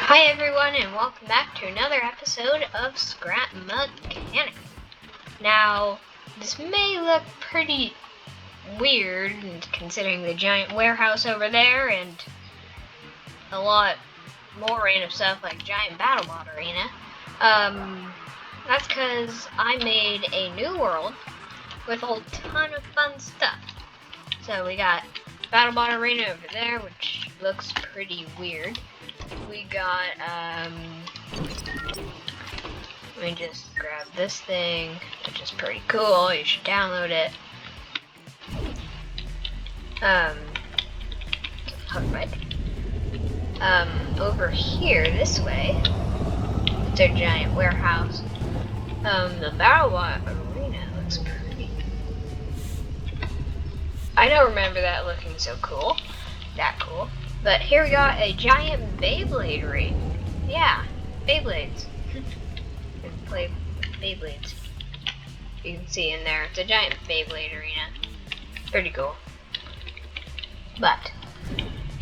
Hi everyone, and welcome back to another episode of Scrap Mechanics. Now, this may look pretty weird considering the giant warehouse over there and a lot more random stuff like giant BattleBot arena. That's because I made a new world with a ton of fun stuff. So we got BattleBot arena over there, which looks pretty weird. We got, let me just grab this thing, which is pretty cool. You should download it. Over here, this way, it's a giant warehouse. The BattleBot arena looks pretty. I don't remember that looking so cool. That cool. But here we got a giant Beyblade ring. Yeah, Beyblades. You can play with Beyblades. You can see in there, it's a giant Beyblade arena. Pretty cool. But,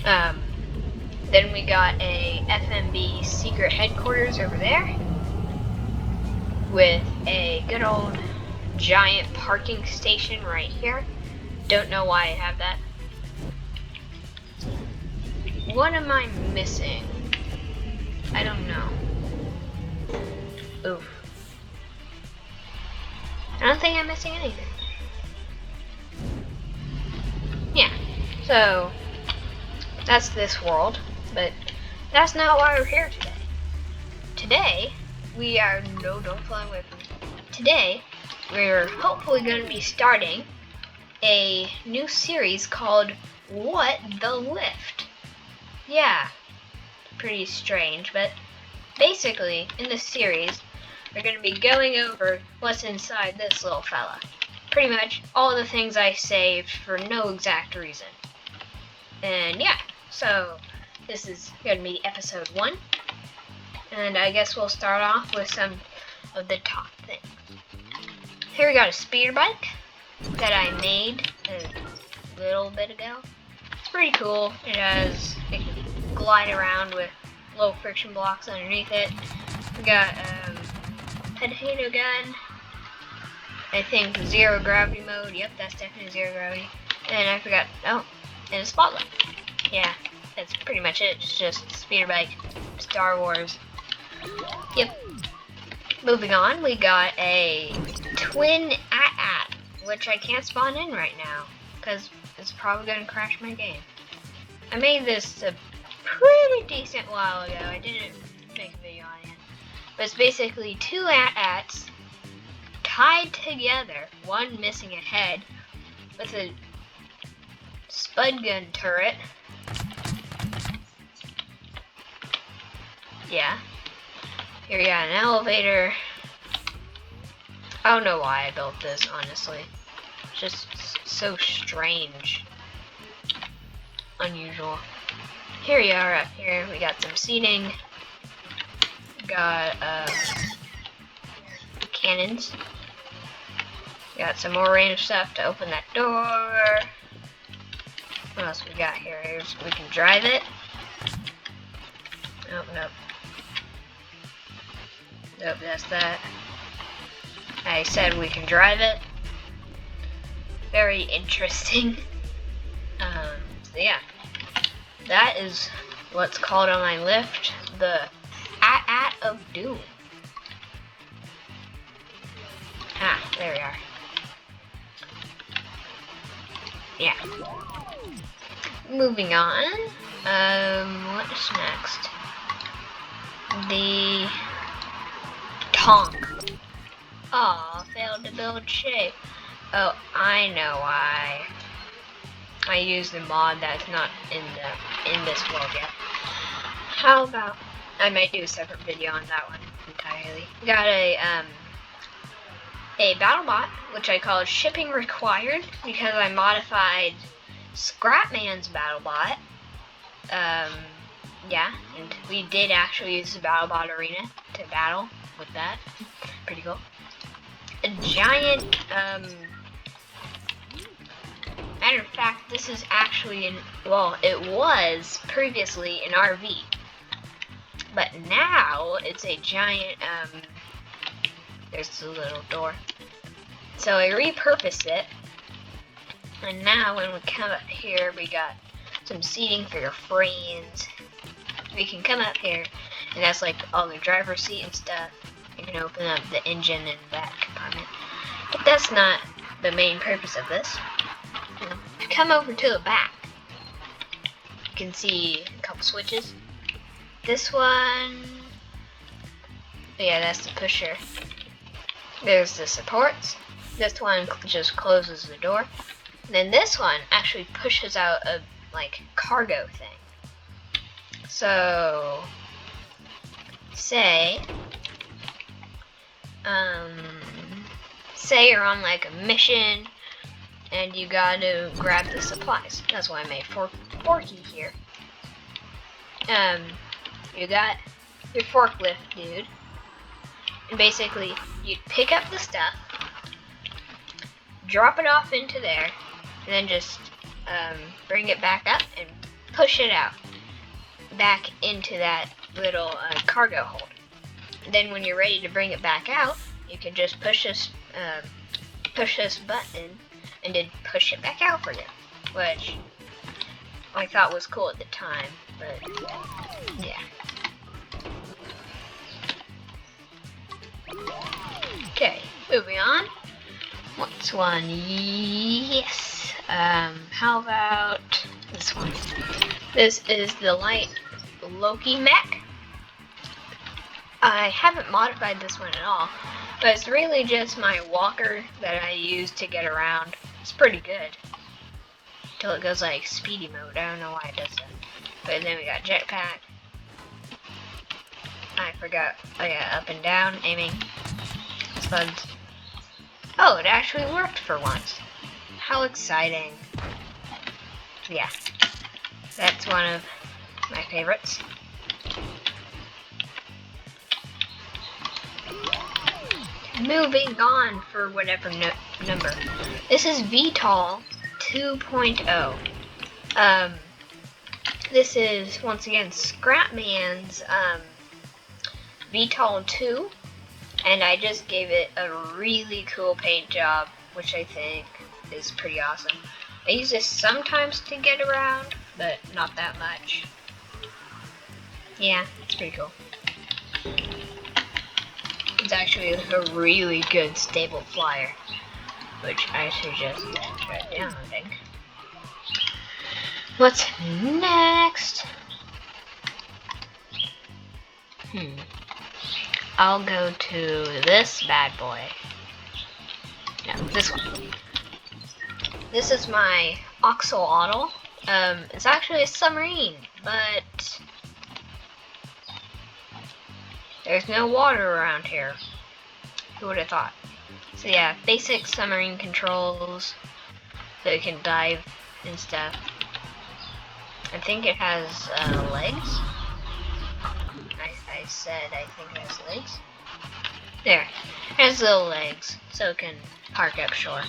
then we got a FMB secret headquarters over there. With a good old giant parking station right here. Don't know why I have that. What am I missing? I don't know. Oof. I don't think I'm missing anything. Yeah, so that's this world, but that's not why we're here today. Today, we are, no, don't fly away from me. Today, we're hopefully going to be starting a new series called What the Lift. Yeah, pretty strange, but basically, in this series, we're going to be going over what's inside this little fella. Pretty much all the things I saved for no exact reason. And yeah, so this is going to be episode 1. And I guess we'll start off with some of the top things. Here we got a speeder bike that I made a little bit ago. It's pretty cool. It can glide around with low friction blocks underneath it. We got potato gun. I think 0 gravity mode. Yep, that's definitely 0 gravity. And I forgot. Oh, and a spotlight. Yeah, that's pretty much it. It's just speeder bike, Star Wars. Yep. Moving on, we got a twin AT-AT, which I can't spawn in right now because it's probably gonna crash my game. I made this a pretty decent while ago. I didn't make a video on it, but it's basically 2 AT-ATs tied together, one missing a head, with a spud gun turret. Yeah. Here we got an elevator. I don't know why I built this, honestly. It's just so strange. Unusual. Here we are up here. We got some seating. We got cannons. We got some more random stuff to open that door. What else we got here? We can drive it. Oh, nope. Nope, that's that. I said we can drive it. Very interesting. So yeah. That is what's called on my lift the AT-AT of Doom. Ah, there we are. Yeah. Moving on. What is next? The Tonk. Aw, failed to build shape. Oh, I know why. I used a mod that's not in this world yet. How about I might do a separate video on that one entirely. We got a BattleBot, which I call shipping required because I modified Scrapman's BattleBot. Yeah, and we did actually use the BattleBot arena to battle with that. Pretty cool. A giant, matter of fact, this is actually it was previously an RV. But now it's a giant, there's the little door. So I repurposed it. And now when we come up here, we got some seating for your friends. We can come up here, and that's like all the driver's seat and stuff. You can open up the engine and back compartment. But that's not the main purpose of this. If you come over to the back, you can see a couple switches. This one, yeah, that's the pusher. There's the supports. This one just closes the door. And then this one actually pushes out a like cargo thing. So say you're on like a mission and you gotta grab the supplies. That's why I made Forky here. You got your forklift dude, and basically you pick up the stuff, drop it off into there, and then just bring it back up and push it out back into that little cargo hold. And then when you're ready to bring it back out, you can just push this button and then push it back out for you, which I thought was cool at the time. But yeah. Okay, moving on. What's one? Yes. How about this one? This is the light Loki mech. I haven't modified this one at all, but it's really just my walker that I use to get around. It's pretty good. Till it goes like speedy mode. I don't know why it does that. But then we got jetpack. I forgot. Oh yeah, up and down, aiming. Buds. Oh, it actually worked for once. How exciting. Yeah. That's one of my favorites. Moving on for whatever number. This is VTOL 2.0. This is, once again, Scrapman's VTOL 2, and I just gave it a really cool paint job, which I think is pretty awesome. I use this sometimes to get around, but not that much. Yeah, it's pretty cool. It's actually a really good stable flyer, which I should just write down, I think. What's next? I'll go to this bad boy. No, this one. This is my Axolotl. It's actually a submarine, but there's no water around here. Who would have thought? So yeah, basic submarine controls, so it can dive and stuff. I think it has legs. I said I think it has legs. There, it has little legs, so it can park up shore.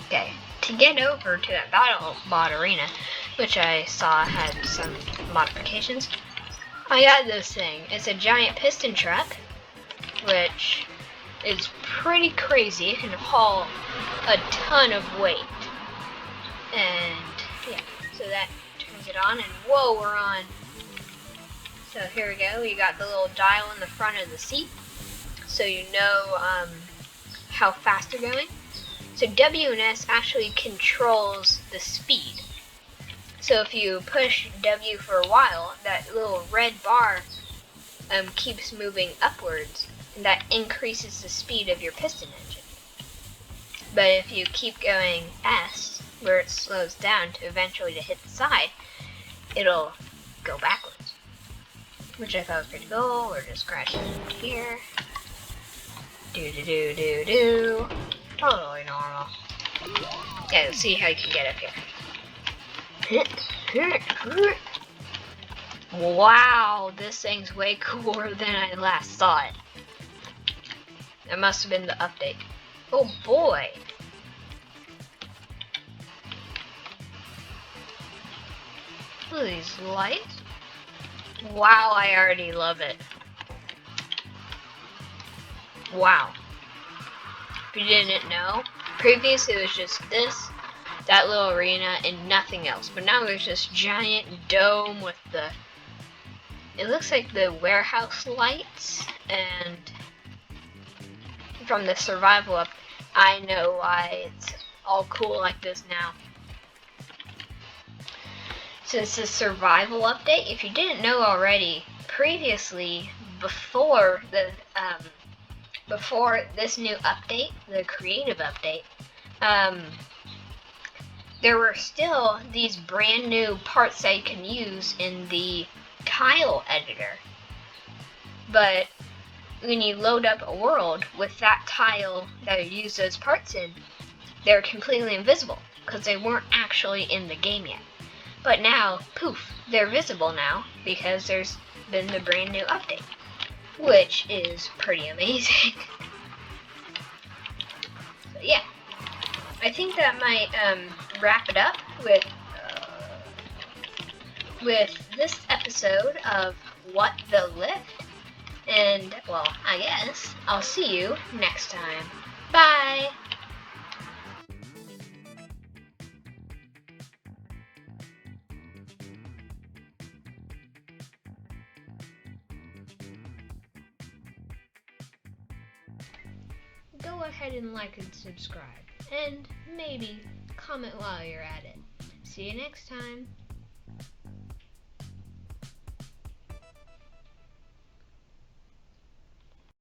Okay, to get over to that BattleBot arena, which I saw had some modifications, I got this thing. It's a giant piston truck, which is pretty crazy. It can haul a ton of weight. And yeah, so that turns it on, and whoa, we're on. So here we go. We got the little dial in the front of the seat, so you know how fast you're going. So W and S actually controls the speed. So if you push W for a while, that little red bar keeps moving upwards, and that increases the speed of your piston engine. But if you keep going S, where it slows down to eventually to hit the side, it'll go backwards. Which I thought was pretty cool. We're just crashing here. Do. Totally normal. Yeah, let's see how you can get up here. Wow, this thing's way cooler than I last saw it. That must have been the update. Oh boy. Look at these lights. Wow, I already love it. Wow. If you didn't know, previously it was just this, that little arena, and nothing else. But now there's this giant dome with the, it looks like the warehouse lights, and from the survival up, I know why it's all cool like this now. So it's a survival update. If you didn't know already, previously, before this new update, the creative update, there were still these brand new parts that you can use in the tile editor. But when you load up a world with that tile that you use those parts in, they're completely invisible because they weren't actually in the game yet. But now, poof, they're visible now because there's been the brand new update, which is pretty amazing. So yeah, I think that might wrap it up with this episode of What the Lift. And, well, I guess I'll see you next time. Bye! Go ahead and like and subscribe. And maybe comment while you're at it. See you next time.